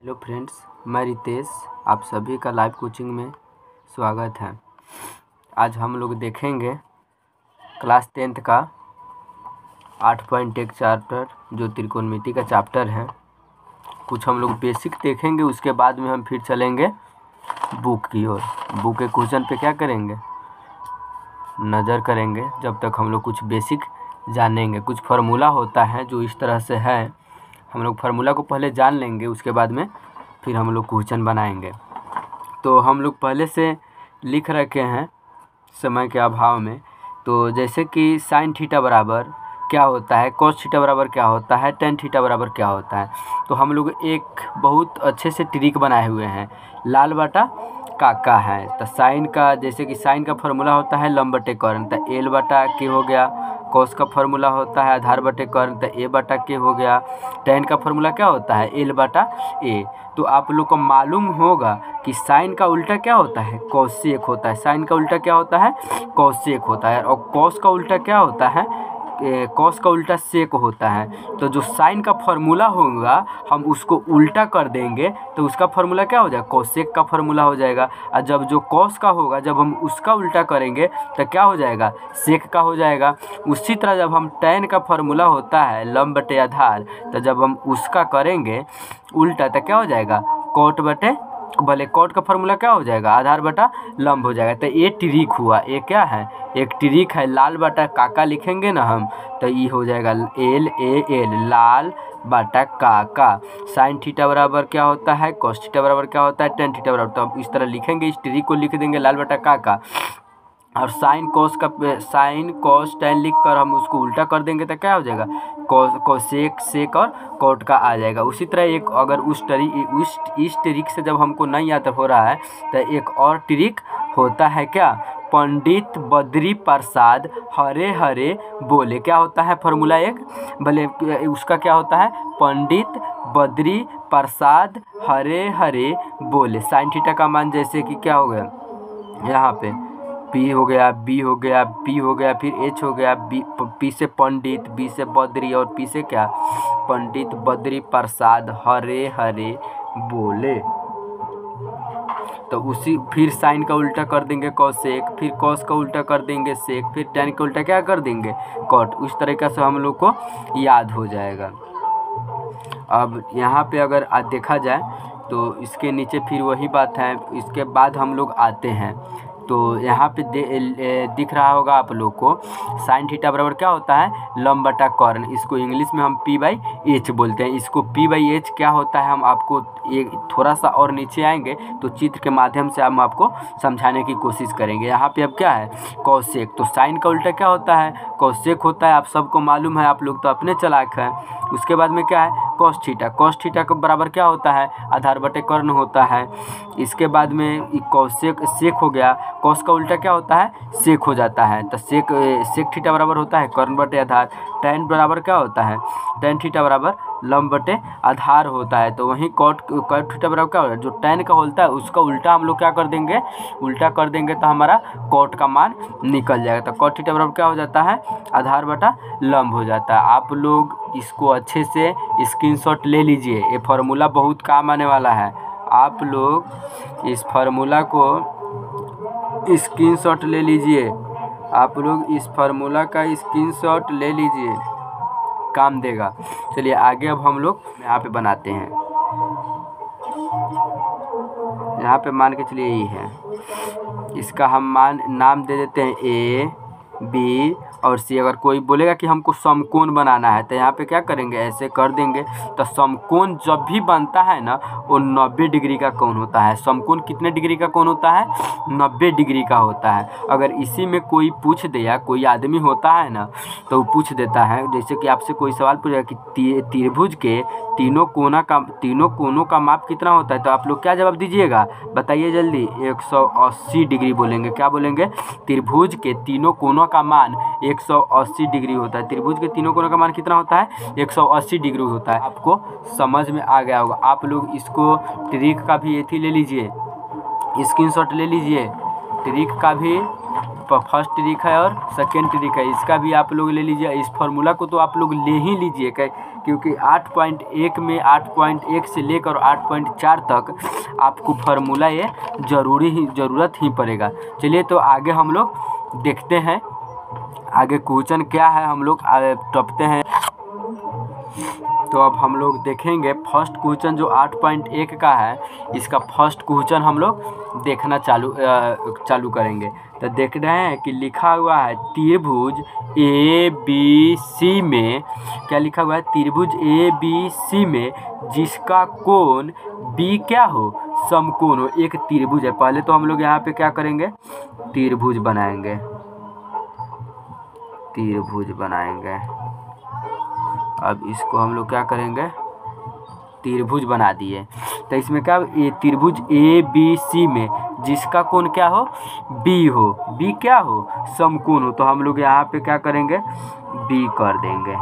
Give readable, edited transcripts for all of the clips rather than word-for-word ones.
Hello friends, मैं रितेश। आप सभी का लाइव कोचिंग में स्वागत है। आज हम लोग देखेंगे क्लास 10th का 8.1 चैप्टर जो त्रिकोणमिति का चैप्टर है। कुछ हम लोग बेसिक देखेंगे, उसके बाद में हम फिर चलेंगे बुक की ओर। बुक के क्वेश्चन पे क्या करेंगे, नज़र करेंगे जब तक हम लोग कुछ बेसिक जानेंगे। कुछ फार्मूला होता है जो इस तरह से है, हम लोग फार्मूला को पहले जान लेंगे, उसके बाद में फिर हम लोग क्वेश्चन बनाएंगे। तो हम लोग पहले से लिख रखे हैं समय के अभाव में। तो जैसे कि साइन थीटा बराबर क्या होता है, कोस थीटा बराबर क्या होता है, टेन थीटा बराबर क्या होता है। तो हम लोग एक बहुत अच्छे से ट्रिक बनाए हुए हैं, लाल बटा काका है। तो साइन का, जैसे कि साइन का फार्मूला होता है लंब बटे कर्ण, तो एल बटा के हो गया। कोस का फार्मूला होता है आधार बटे कर्ण, तो ए बटा के हो गया। टेन का फार्मूला क्या होता है, एल बटा ए। तो आप लोग को मालूम होगा कि साइन का उल्टा क्या होता है, कोसेक होता है। साइन का उल्टा क्या होता है, कोसेक होता है। और कोस का उल्टा क्या होता है, कॉस का उल्टा सेक होता है। तो जो साइन का फार्मूला होगा हम उसको उल्टा कर देंगे तो उसका फार्मूला क्या हो जाएगा, कोसेक का फार्मूला हो जाएगा। और जब जो कॉस का होगा जब हम उसका उल्टा करेंगे तो क्या हो जाएगा, सेक का हो जाएगा। उसी तरह जब हम टेन का फार्मूला होता है लंब बटे आधार, तो जब हम उसका करेंगे उल्टा तो क्या हो जाएगा, कोट बटे, भले कोट का फार्मूला क्या हो जाएगा, आधार बटा लंब हो जाएगा। तो ये ट्रिक हुआ, ये क्या है, एक ट्रिक है। लाल बटा काका लिखेंगे ना हम, तो ये हो जाएगा एल ए एल, लाल बटा काका। साइन थीटा बराबर क्या होता है, कोस थीटा बराबर क्या होता है, टेन थीटा बराबर। तो अब इस तरह लिखेंगे, इस ट्रिक को लिख देंगे लाल बटा काका। और साइन कोस टेन लिख कर हम उसको उल्टा कर देंगे तो क्या हो जाएगा, कोसेक सेक और कोट का आ जाएगा। उसी तरह एक अगर इस ट्रिक से जब हमको नहीं आता हो रहा है तो एक और ट्रिक होता है क्या, पंडित बद्री प्रसाद हरे हरे बोले। क्या होता है फार्मूला एक, भले उसका क्या होता है, पंडित बद्री प्रसाद हरे हरे बोले। साइन थीटा का मान जैसे कि क्या हो गया, यहाँ पे पी हो गया, बी हो गया, पी हो गया, फिर एच हो गया, पी से पंडित, बी से बद्री और पी से क्या, पंडित बद्री प्रसाद हरे हरे बोले। तो उसी फिर साइन का उल्टा कर देंगे कोसेक, फिर कोस का उल्टा कर देंगे सेक, फिर टेन का उल्टा क्या कर देंगे, कोट। उस तरीक़े से हम लोग को याद हो जाएगा। अब यहाँ पे अगर देखा जाए तो इसके नीचे फिर वही बात है। इसके बाद हम लोग आते हैं तो यहाँ पे दिख रहा होगा आप लोग को, साइन थीटा बराबर क्या होता है, लंब बटा कर्ण। इसको इंग्लिश में हम पी बाई एच बोलते हैं। इसको पी बाई एच क्या होता है, हम आपको एक थोड़ा सा और नीचे आएंगे तो चित्र के माध्यम से हम आपको समझाने की कोशिश करेंगे। यहाँ पे अब क्या है, कोसेक। तो साइन का उल्टा क्या होता है, कोसेक होता है। आप सबको मालूम है, आप लोग तो अपने चालाक हैं। उसके बाद में क्या है, कोस थीटा। कोस थीटा के बराबर क्या होता है, आधार बटे कर्ण होता है। इसके बाद में कोसेक सेक हो गया, कोस का उल्टा क्या होता है, सेक हो जाता है। तो सेक थीटा बराबर होता है कर्ण बटे आधार। टेन बराबर क्या होता है, टेन थीटा बराबर लंब बटे आधार होता है। तो वहीं कोट थीटा बराबर क्या होता है, जो टेन का होता है उसका उल्टा हम लोग क्या कर देंगे, उल्टा कर देंगे तो हमारा कोट का मान निकल जाएगा। तो कोट थीटा बराबर क्या हो जाता है, आधार बटा लंब हो जाता है। आप लोग इसको अच्छे से स्क्रीनशॉट ले लीजिए, ये फार्मूला बहुत काम आने वाला है। आप लोग इस फार्मूला को स्क्रीनशॉट ले लीजिए, आप लोग इस फार्मूला का स्क्रीनशॉट ले लीजिए, काम देगा। चलिए आगे अब हम लोग यहाँ पे बनाते हैं। यहाँ पे मान के चलिए ये है, इसका हम नाम दे देते हैं ए बी और सी। अगर कोई बोलेगा कि हमको समकोण बनाना है तो यहाँ पे क्या करेंगे, ऐसे कर देंगे। तो समकोण जब भी बनता है ना वो 90 डिग्री का कोण होता है। समकोण कितने डिग्री का कोण होता है, 90 डिग्री का होता है। अगर इसी में कोई पूछ दे, या कोई आदमी होता है ना तो वो पूछ देता है, जैसे कि आपसे कोई सवाल पूछेगा कि त्रिभुज के तीनों कोनों का माप कितना होता है, तो आप लोग क्या जवाब दीजिएगा, बताइए जल्दी। 180 डिग्री बोलेंगे। क्या बोलेंगे, त्रिभुज के तीनों कोनों का मान 180 डिग्री होता है। त्रिभुज के तीनों कोनों का मान कितना होता है, 180 डिग्री होता है। आपको समझ में आ गया होगा। आप लोग इसको ट्रिक का भी एथी ले लीजिए, स्क्रीनशॉट ले लीजिए, ट्रिक का भी फर्स्ट ट्रिक है और सेकेंड ट्रिक है, इसका भी आप लोग ले लीजिए। इस फार्मूला को तो आप लोग ले ही लीजिए क्योंकि 8.1 में 8.1 से लेकर 8.4 तक आपको फार्मूला ये ज़रूरत ही पड़ेगा। चलिए तो आगे हम लोग देखते हैं आगे क्वेश्चन क्या है, हम लोग टपते हैं। तो अब हम लोग देखेंगे फर्स्ट क्वेश्चन जो 8.1 का है, इसका फर्स्ट क्वेश्चन हम लोग देखना चालू करेंगे। तो देख रहे हैं कि लिखा हुआ है त्रिभुज ABC में, क्या लिखा हुआ है, त्रिभुज ABC में जिसका कोण B क्या हो, समकोण हो। एक त्रिभुज है, पहले तो हम लोग यहाँ पे क्या करेंगे, त्रिभुज बनाएंगे। अब इसको हम लोग क्या करेंगे, त्रिभुज बना दिए। तो इसमें क्या, ये त्रिभुज ABC में जिसका कोण क्या हो, B हो, B क्या हो, समकोण हो। तो हम लोग यहाँ पे क्या करेंगे, B कर देंगे।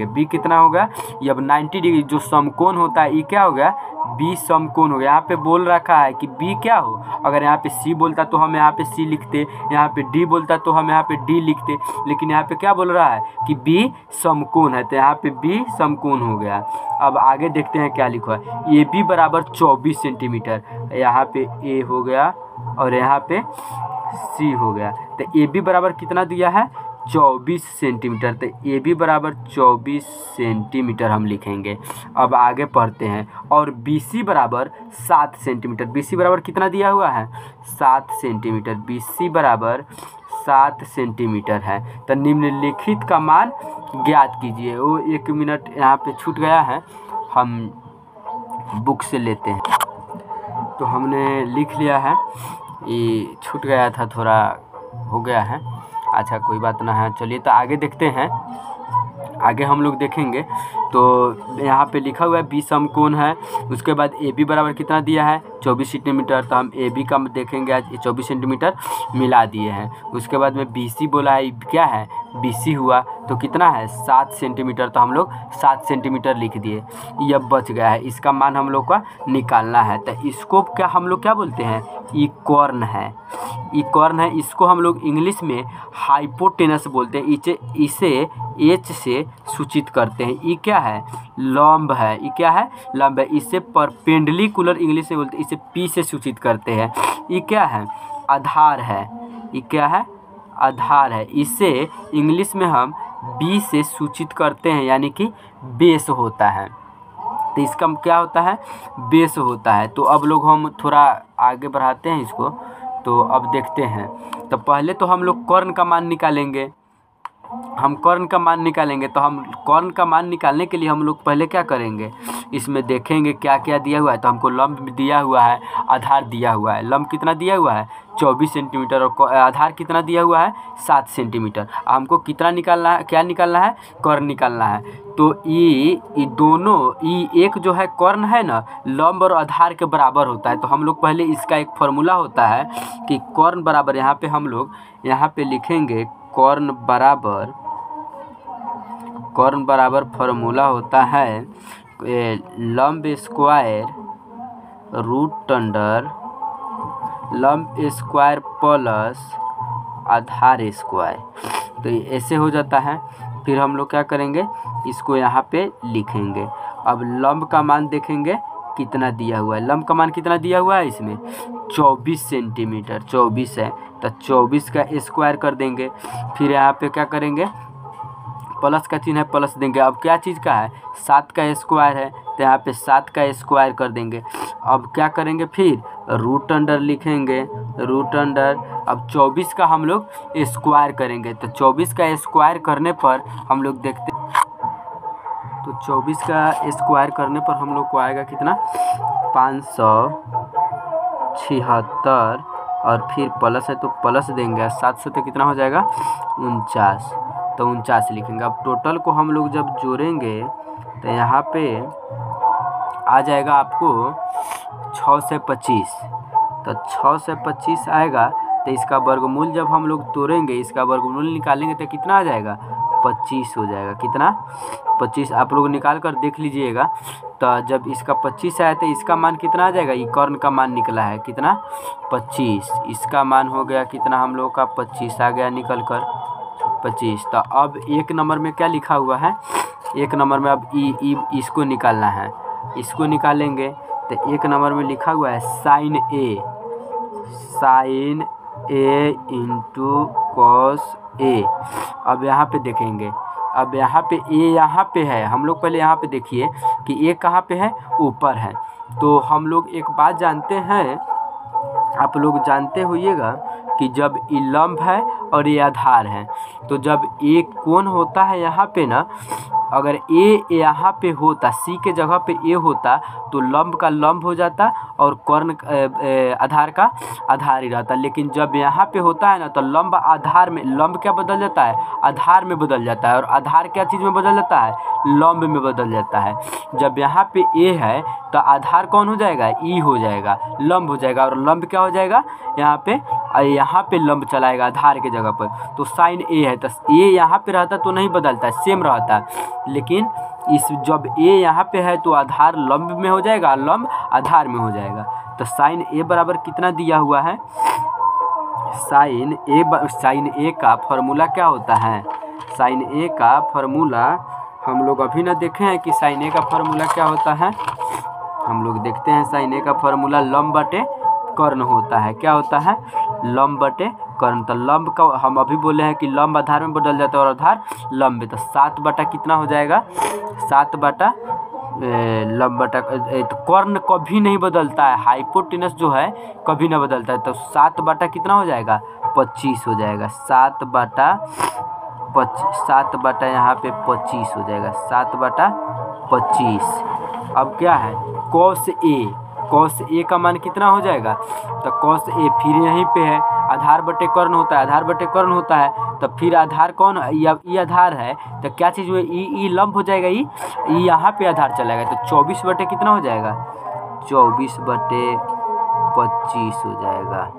B कितना होगा, ये अब 90 डिग्री जो समकोण होता है, ये क्या हो गया, B समकोण हो गया। यहाँ पे बोल रखा है कि B क्या हो, अगर यहाँ पे C बोलता तो हम यहाँ पे C लिखते, यहाँ पे D बोलता तो हम यहाँ पे D लिखते, लेकिन यहाँ पे क्या बोल रहा है कि B समकोण है, तो यहाँ पे B समकोण हो गया। अब आगे देखते हैं क्या लिखा है, AB बराबर 24 सेंटीमीटर, यहाँ पे A हो गया और यहाँ पे C हो गया। तो AB बराबर कितना दिया है, 24 सेंटीमीटर। तो AB बराबर 24 सेंटीमीटर हम लिखेंगे। अब आगे पढ़ते हैं, और BC बराबर 7 सेंटीमीटर। BC बराबर कितना दिया हुआ है, 7 सेंटीमीटर। BC बराबर 7 सेंटीमीटर है। तो निम्नलिखित का मान ज्ञात कीजिए। वो 1 मिनट यहाँ पे छूट गया है, हम बुक से लेते हैं। तो हमने लिख लिया है, ये छूट गया था, थोड़ा हो गया है, अच्छा कोई बात ना है। चलिए तो आगे देखते हैं, आगे हम लोग देखेंगे। तो यहाँ पे लिखा हुआ है B समकोण है, उसके बाद AB बराबर कितना दिया है, 24 सेंटीमीटर। तो हम AB का देखेंगे, आज 24 सेंटीमीटर मिला दिए हैं। उसके बाद में BC बोला है, क्या है, BC हुआ, तो कितना है, 7 सेंटीमीटर। तो हम लोग 7 सेंटीमीटर लिख दिए। यह बच गया है, इसका मान हम लोग का निकालना है। तो इसको क्या हम लोग क्या बोलते हैं, ये कॉर्न है, ये कॉर्न है। इसको हम लोग इंग्लिश में हाइपोटेनस बोलते हैं। इसे H से सूचित करते हैं। ये क्या है, लंब है, ये क्या है, लंब है। इसे परपेंडिकुलर इंग्लिश में बोलते हैं, इसे P से सूचित करते हैं। ये क्या है, आधार है, ये क्या है, आधार है। इसे इंग्लिश में हम B से सूचित करते हैं, यानी कि बेस होता है। तो इसका क्या होता है, बेस होता है। तो अब लोग हम थोड़ा आगे बढ़ाते हैं इसको। तो अब देखते हैं, तो पहले तो हम लोग कॉर्न का मान निकालेंगे। तो हम कॉर्न का मान निकालने के लिए हम लोग पहले क्या करेंगे, इसमें देखेंगे क्या क्या दिया हुआ है। तो हमको लंब दिया हुआ है, आधार दिया हुआ है। लंब कितना दिया हुआ है, 24 सेंटीमीटर, और आधार कितना दिया हुआ है, 7 सेंटीमीटर। हमको कितना निकालना है, क्या निकालना है, कॉर्न निकालना है। तो ये दोनों, ये एक जो है कॉर्न है ना, लंब और आधार के बराबर होता है। तो हम लोग पहले इसका एक फार्मूला होता है कि कॉर्न बराबर, यहाँ पे हम लोग यहाँ पे लिखेंगे कॉर्न बराबर फार्मूला होता है लंब स्क्वायर रूट अंडर लंब स्क्वायर प्लस आधार स्क्वायर। तो ऐसे हो जाता है। फिर हम लोग क्या करेंगे, इसको यहाँ पे लिखेंगे। अब लंब का मान देखेंगे कितना दिया हुआ है, लंब का मान कितना दिया हुआ है, इसमें 24 सेंटीमीटर, 24 है। तो 24 का स्क्वायर कर देंगे। फिर यहाँ पे क्या करेंगे, प्लस का चिन्ह है, प्लस देंगे। अब क्या चीज़ का है, 7 का स्क्वायर है, तो यहाँ पे 7 का स्क्वायर कर देंगे। अब क्या करेंगे, फिर रूट अंडर लिखेंगे, रूट अंडर। अब 24 का हम लोग स्क्वायर करेंगे। तो 24 का स्क्वायर करने पर हम लोग देखते, तो 24 का स्क्वायर करने पर हम लोग को आएगा कितना, 576, और फिर प्लस है तो प्लस देंगे, 7 से तो कितना हो जाएगा, 49। तो 49 लिखेंगे। अब टोटल को हम लोग जब जोड़ेंगे तो यहाँ पे आ जाएगा आपको 6 से 25। तो 6 से 25 आएगा। तो इसका वर्गमूल जब हम लोग तोड़ेंगे, इसका वर्गमूल निकालेंगे तो कितना आ जाएगा, 25 हो जाएगा। कितना? 25। आप लोग निकाल कर देख लीजिएगा। तो जब इसका 25 आया तो इसका मान कितना आ जाएगा? ये कर्ण का मान निकला है कितना? 25। इसका मान हो गया कितना हम लोग का? 25 आ गया निकल कर 25। तो अब एक नंबर में क्या लिखा हुआ है? एक नंबर में अब इसको निकालना है। इसको निकालेंगे तो एक नंबर में लिखा हुआ है sign A into cos A. अब यहाँ पे देखेंगे, अब यहाँ पे ए यहाँ पे है। हम लोग पहले यहाँ पे देखिए कि ए कहाँ पे है? ऊपर है। तो हम लोग एक बात जानते हैं, आप लोग जानते होइएगा कि जब ये लंब है और ये आधार है, तो जब एक कोण होता है यहाँ पे ना, अगर ए यहाँ पे होता, सी के जगह पे ए होता तो लंब का लंब हो जाता और कर्ण आधार का आधार ही रहता। लेकिन जब यहाँ पे होता है ना तो लंब आधार में, लंब क्या बदल जाता है? आधार में बदल जाता है। और आधार क्या चीज़ में बदल जाता है? लंब में बदल जाता है। जब यहाँ पे ए है तो आधार कौन हो जाएगा? ई हो जाएगा, लंब हो जाएगा। और लंब क्या हो जाएगा? यहाँ पे लंब चलाएगा आधार के जगह पर। तो साइन ए है तो ए यहाँ पे रहता तो नहीं बदलता, सेम रहता। लेकिन इस जब ए यहाँ पे है तो आधार लंब में हो जाएगा, लंब आधार में हो जाएगा। तो साइन ए बराबर कितना दिया हुआ है? साइन ए का फॉर्मूला क्या होता है? साइन ए का फॉर्मूला हम लोग अभी ना देखे हैं कि साइन ए का फॉर्मूला क्या होता है। हम लोग देखते हैं साइन ए का फॉर्मूला लंब बटे कर्ण होता है। क्या होता है? लंब बटे कर्ण। तो लंब का हम अभी बोले हैं कि लंब आधार में बदल जाता है और आधार लंब में। तो 7 बटा कितना हो जाएगा? 7 बटा लंब बटा, तो कर्ण कभी नहीं बदलता है, हाइपोटेनस जो है कभी ना बदलता है। तो 7 बटा कितना हो जाएगा? 25 हो जाएगा। 7 बटा यहाँ पे 25 हो जाएगा। 7 बटा 25। अब क्या है? कॉस ए का मान कितना हो जाएगा? तो कॉस ए फिर यहीं पे है, आधार बटे कर्ण होता है, आधार बटे कर्ण होता है। तो फिर आधार कौन? ई आधार है। तो क्या चीज़ हुई? ई लंब हो जाएगा, ई यहाँ पे आधार चलाएगा। तो 24 बटे कितना हो जाएगा? 24 बटे 25 हो जाएगा।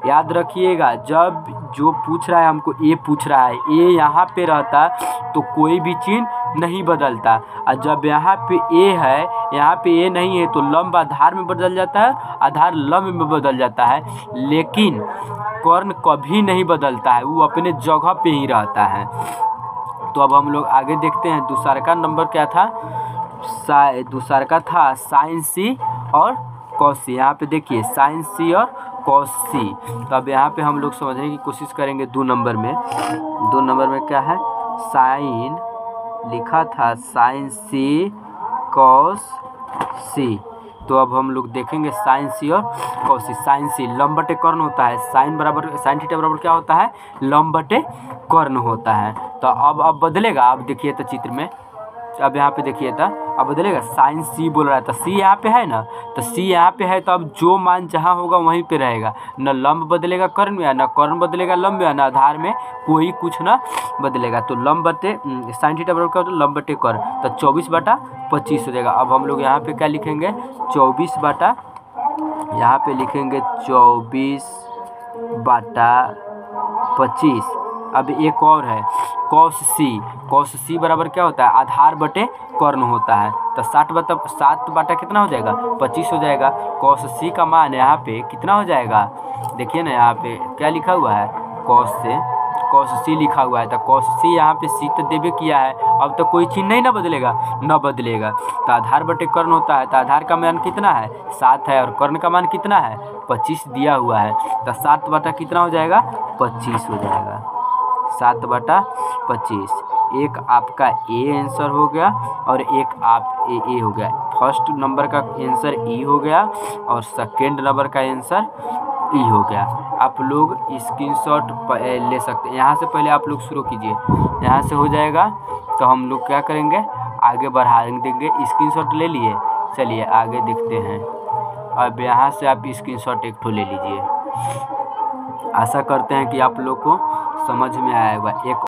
याद रखिएगा, जब जो पूछ रहा है हमको ए पूछ रहा है, ए यहाँ पे रहता तो कोई भी चिन्ह नहीं बदलता। और जब यहाँ पे ए है, यहाँ पे ए नहीं है तो लंब आधार में बदल जाता है, आधार लंब में बदल जाता है। लेकिन कर्ण कभी नहीं बदलता है, वो अपने जगह पे ही रहता है। तो अब हम लोग आगे देखते हैं। दूसरा का नंबर क्या था? दूसरा का था साइन सी और कॉस सी। यहाँ पे देखिए साइन सी और कॉस सी। तो अब यहाँ पे हम लोग समझने की कोशिश करेंगे 2 नंबर में। 2 नंबर में क्या है? साइन लिखा था साइन सी कॉस सी। तो अब हम लोग देखेंगे साइन सी और कॉस सी। साइन सी लंब बटे कर्ण होता है, साइन थीटा बराबर क्या होता है? लंब बटे कर्ण होता है। तो अब बदलेगा। आप देखिए तो चित्र में, अब यहाँ पे देखिए तो अब बदलेगा। साइन सी बोल रहा है तो सी यहाँ पे है ना, तो सी यहाँ पे है तो अब जो मान जहाँ होगा वहीं पे रहेगा। न लंब बदलेगा कर्ण में, न कर्ण बदलेगा लंब में, न आधार में कोई कुछ ना बदलेगा। तो लंब बटे साइन थीटा बराबर क्या होता है? लंब बटे कर्ण। तो 24 बटा 25 हो जाएगा। अब हम लोग यहाँ पे क्या लिखेंगे? 24 बटा, यहाँ पे लिखेंगे 24 बटा 25। अब एक और है कॉस सी बराबर क्या होता है? आधार बटे कर्ण होता है। तो 7 बटा कितना हो जाएगा? 25 हो जाएगा। कॉस सी का मान यहाँ पे कितना हो जाएगा? देखिए ना, यहाँ पे क्या लिखा हुआ है? कॉस सी लिखा हुआ है। तो कॉस सी यहाँ पे सी तो देवे किया है, अब तो कोई चीज़ नहीं ना बदलेगा। तो आधार बटे कर्ण होता है। तो आधार का मान कितना है? 7 है और कर्ण का मान कितना है? 25 दिया हुआ है। तो 7 बटा कितना हो जाएगा? 25 हो जाएगा। 7 बटा 25। एक आपका ए आंसर हो गया और एक आप ए हो गया। फर्स्ट नंबर का आंसर ई हो गया और सेकेंड नंबर का आंसर ई हो गया। आप लोग स्क्रीनशॉट ले सकते हैं। यहाँ से पहले आप लोग शुरू कीजिए, यहाँ से हो जाएगा तो हम लोग क्या करेंगे? आगे बढ़ा देंगे। स्क्रीनशॉट ले लिए, चलिए आगे देखते हैं। अब यहाँ से आप स्क्रीनशॉट एक ठो ले लीजिए। आशा करते हैं कि आप लोग को समझ में आएगा। एक